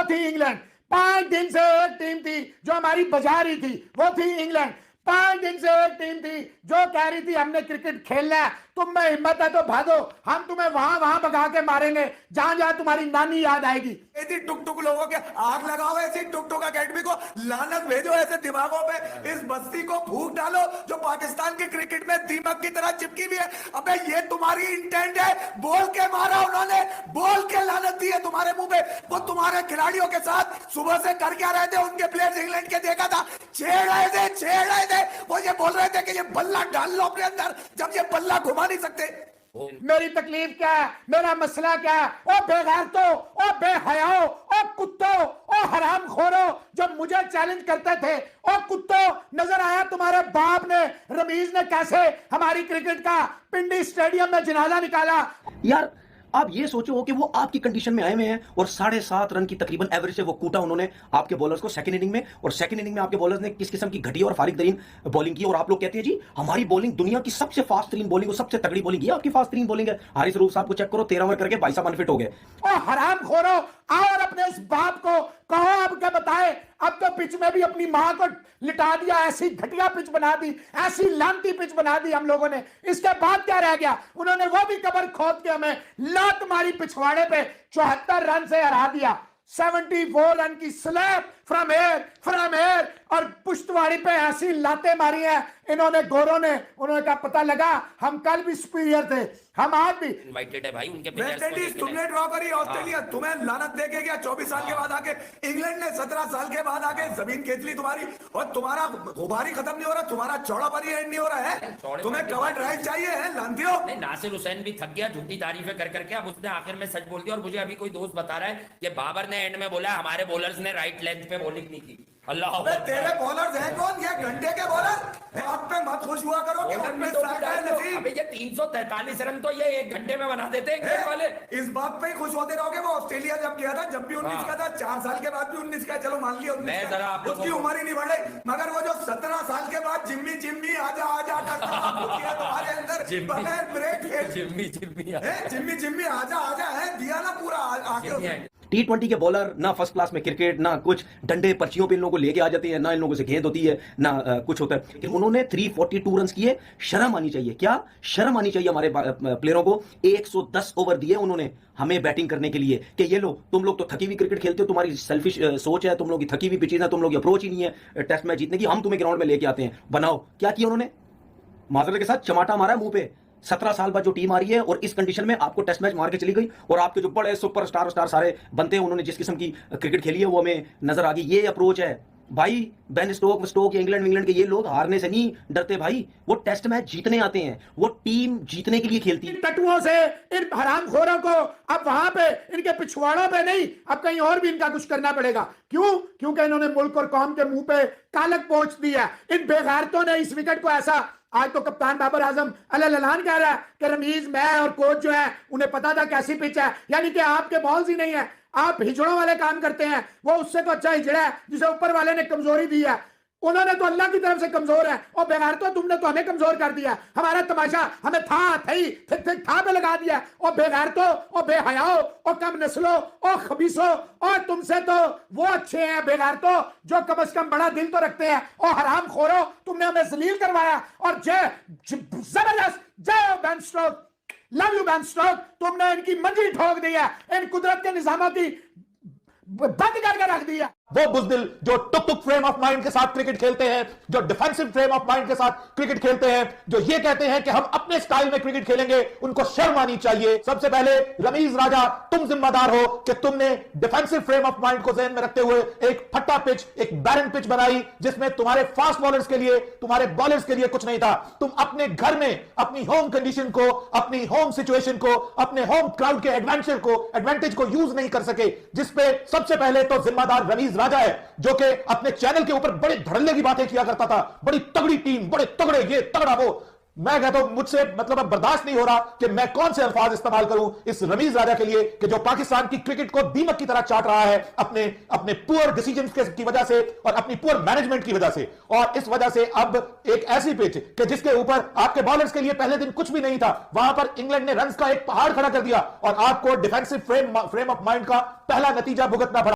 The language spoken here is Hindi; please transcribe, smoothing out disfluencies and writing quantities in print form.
थी इंग्लैंड। 5 दिन से एक टीम थी जो हमारी बजा रही थी, वो थी इंग्लैंड। 5 दिन से एक टीम थी जो कह रही थी हमने क्रिकेट खेलना है, तुम में हिम्मत है तो भागो, हम तुम्हें वहां वहां भगा के मारेंगे जहां जहां तुम्हारी नानी याद आएगी। ऐसी टुक टुक लोगों के आग लगाओ, ऐसी टुक टुक अकेडमी को लानत भेजो, ऐसे दिमागों पे इस बस्ती को फूंक डालो जो पाकिस्तान के क्रिकेट में दीमक की तरह चिपकी हुई है। अबे ये तुम्हारी इंटेंट है, बोल के मारा उन्होंने, बोल के लानत दी है तुम्हारे मुंह पे। वो तुम्हारे खिलाड़ियों के साथ सुबह से कर क्या रहे थे, उनके प्लेयर्स इंग्लैंड के देखा था, छेड़ रहे थे। वो ये बोल रहे थे कि ये बल्ला डाल लो अपने अंदर, जब ये बल्ला घुमा नहीं सकते। मेरी तकलीफ क्या है, मेरा मसला क्या है? ओ बेगैरतो, ओ बेहयाओ, ओ कुत्तों, ओ हराम खोरो जो मुझे चैलेंज करते थे, ओ कुत्तों, नजर आया तुम्हारे बाप ने, रमीज ने कैसे हमारी क्रिकेट का पिंडी स्टेडियम में जनाजा निकाला। यार आप ये सोचो कि वो आपकी कंडीशन में आए हुए हैं और 7.5 रन की तकरीबन एवरेज से वो कूटा उन्होंने आपके बॉलर्स को सेकंड इनिंग में, और सेकंड इनिंग में आपके बॉलर्स ने किस किस्म की घटिया और फारिग तरीन बॉलिंग की, और आप लोग कहते हैं जी हमारी बॉलिंग दुनिया की सबसे फास्ट तरीन बॉलिंग और सबसे तगड़ी बॉलिंग, ये आपकी फास्ट तरीन बॉलिंग है। हारिस रऊफ साहब को चेक करो, 13 ओवर करके 22 अनफिट हो गए। ओ हराम खोरो, आओ और अपने इस बाप को कहो अब क्या बताए, अब तो पिच में भी अपनी मां को लिटा दिया, ऐसी घटिया पिच बना दी, ऐसी लांती पिच बना दी हम लोगों ने। इसके बाद क्या रह गया? उन्होंने वो भी कबर खोद के हमें लात मारी पिछवाड़े पे, 74 रन से हरा दिया। 74 रन की स्लैप फ्रॉम एयर और पुश्तवाड़ी पे ऐसी लातें मारी हैं इन्होंने, गोरों ने। उन्होंने कहा पता लगा हम कल भी सुपीरियर थे, हम आज भी। इनवाइटेड है भाई उनके वेस्ट इंडीज तुमने ड्रॉ करी, ऑस्ट्रेलिया तुम्हें लानत देके गया 24 साल के बाद आके, इंग्लैंड ने 17 साल के बाद आके जमीन खींच ली तुम्हारी, और तुम्हारा गुबारी खत्म नहीं हो रहा, तुम्हारा चौड़ापन एंड नहीं हो रहा है, तुम्हें कवर ड्राइव चाहिए है, लानतियों। नहीं, नासिर हुसैन भी थक गया झूठी तारीफें कर करके, अब उसने आखिर में सच बोल दिया। और मुझे अभी कोई दोस्त बता रहा है कि बाबर ने एंड में बोला हमारे बॉलर्स ने राइट लेंथ पे बॉलिंग नहीं की। अल्लाह तेरे बॉलर्स हैं कौन? ये घंटे के बॉलर, आप पे मत खुश हुआ करो कि अबे ये 343 रन तो ये 1 घंटे में बना देते हैं वाले। इस बात पे ही खुश होते रहोगे। वो ऑस्ट्रेलिया जब गया था, जब भी 19 का था, 4 साल के बाद भी 19 का, चलो मान लिया 19 का, उसकी उम्र ही नहीं बढ़े, मगर वो जो 17 साल के बाद जिम्मी आजा आजा करता तुम्हारे अंदर बगैर ब्रेक, जिम्मी आजा आजा है, दिया ना पूरा आके। T20 के बॉलर ना फर्स्ट क्लास में क्रिकेट, ना कुछ डंडे पर्चियों पे इन लोगों को लेके आ जाते हैं, ना इन लोगों से गेंद होती है, ना कुछ होता है। कि उन्होंने 342 रन किए, शर्म आनी चाहिए। क्या शर्म आनी चाहिए हमारे प्लेयरों को? 110 ओवर दिए उन्होंने हमें बैटिंग करने के लिए कि ये लो तुम लोग तो थकी हुई क्रिकेट खेलते हो, तुम्हारी सेल्फिश सोच है, तुम लोग की थकी हुई पिचेज है, तुम लोग की अप्रोच ही नहीं है टेस्ट मैच जीतने की, हम तुम्हें ग्राउंड में लेके आते हैं, बनाओ। क्या किया उन्होंने? माजरत के साथ चमाटा मारा मुंह पे। 17 साल बाद जो टीम आ रही है और इस कंडीशन में आपको टेस्ट मैच मार के चली गई, और आपके जो बड़े सुपरस्टार सारे बनते हैं, उन्होंने जिस किस्म की क्रिकेट खेली है वो हमें नजर आ गई। ये अप्रोच है भाई। बेन स्टोक इंग्लैंड के ये लोग हारने से नहीं डरते भाई, वो टेस्ट मैच जीतने आते हैं, वो टीम जीतने के लिए खेलती है। टटुओं से इन हरामखोरों को अब वहां पे इनके पिछवाड़ों पे नहीं, अब कहीं और भी इनका कुछ करना पड़ेगा। क्यों? क्योंकि इन्होंने मुल्क और कौम के मुंह पे कालक पोंछ दी है। इन बेगैरतों ने इस विकेट को ऐसा, आज तो कप्तान बाबर आजम अल्लाह कह रहा है कि रमीज, मैं और कोच जो है उन्हें पता था कैसी पिच है, यानी कि आपके बॉल्स ही नहीं है, आप हिजड़ों वाले काम करते हैं। वो उससे तो अच्छा हिजड़ा है जिसे ऊपर वाले ने कमजोरी दी है। उन्होंने तो अल्लाह की तरफ से कमजोर है, और बेगार तो तुमने तो हमें कमजोर कर दिया। हमारा तमाशा हमें था पे लगा दिया। और बेगार तो, और बेहयाओ, और कम नस्लो, और खबीसो, और तुमसे तो वो अच्छे हैं बेगार तो जो कम से कम बड़ा दिल तो रखते हैं। और हराम खोरो, तुमने हमें जलील करवाया। और जबरदस्त जय Ben Stoke, love you Ben Stoke, तुमने इनकी मंजिल ठोक दी है, इन कुदरत के निजामों की बंद करके रख दिया। वो बुज़दिल जो टुक फ्रेम ऑफ माइंड के साथ क्रिकेट खेलते हैं, जो डिफेंसिव फ्रेम ऑफ माइंड के साथ क्रिकेट खेलते हैं, जो ये कहते हैं कि हम अपने स्टाइल में क्रिकेट खेलेंगे, उनको शर्म आनी चाहिए। सबसे पहले रमीज राजा, तुम जिम्मेदार हो कि तुमने डिफेंसिव फ्रेम ऑफ माइंड को ध्यान में रखते हुए एक फट्टा पिच, एक बैरन पिच बनाई, जिसमें तुम्हारे फास्ट बॉलर्स के लिए, तुम्हारे बॉलर्स के लिए कुछ नहीं था। तुम अपने घर में अपनी होम कंडीशन को, अपनी होम सिचुएशन को, अपने होम क्राउड के एडवांटेज को यूज नहीं कर सके, जिसपे सबसे पहले तो जिम्मेदार रमीज राजा है, जो कि अपने चैनल के ऊपर बड़े धड़ल्ले की बातें किया करता था, बड़ी तगड़ी टीम, बड़े तगड़े, ये तगड़ा वो। मैं कहता हूं मुझसे मतलब अब बर्दाश्त नहीं हो रहा कि मैं कौन से अल्फाज इस्तेमाल करूं इस रमीज राजा के लिए कि जो पाकिस्तान की क्रिकेट को दीमक की तरह चाट रहा है अपने पुअर डिसीजंस की वजह से और अपनी पुअर मैनेजमेंट की वजह से। और इस वजह से अब एक ऐसी पिच कि जिसके ऊपर आपके बॉलर्स के लिए पहले दिन कुछ भी नहीं था, वहां पर इंग्लैंड ने रन्स का एक पहाड़ खड़ा कर दिया और आपको डिफेंसिव फ्रेम ऑफ माइंड का पहला नतीजा भुगतना पड़ा।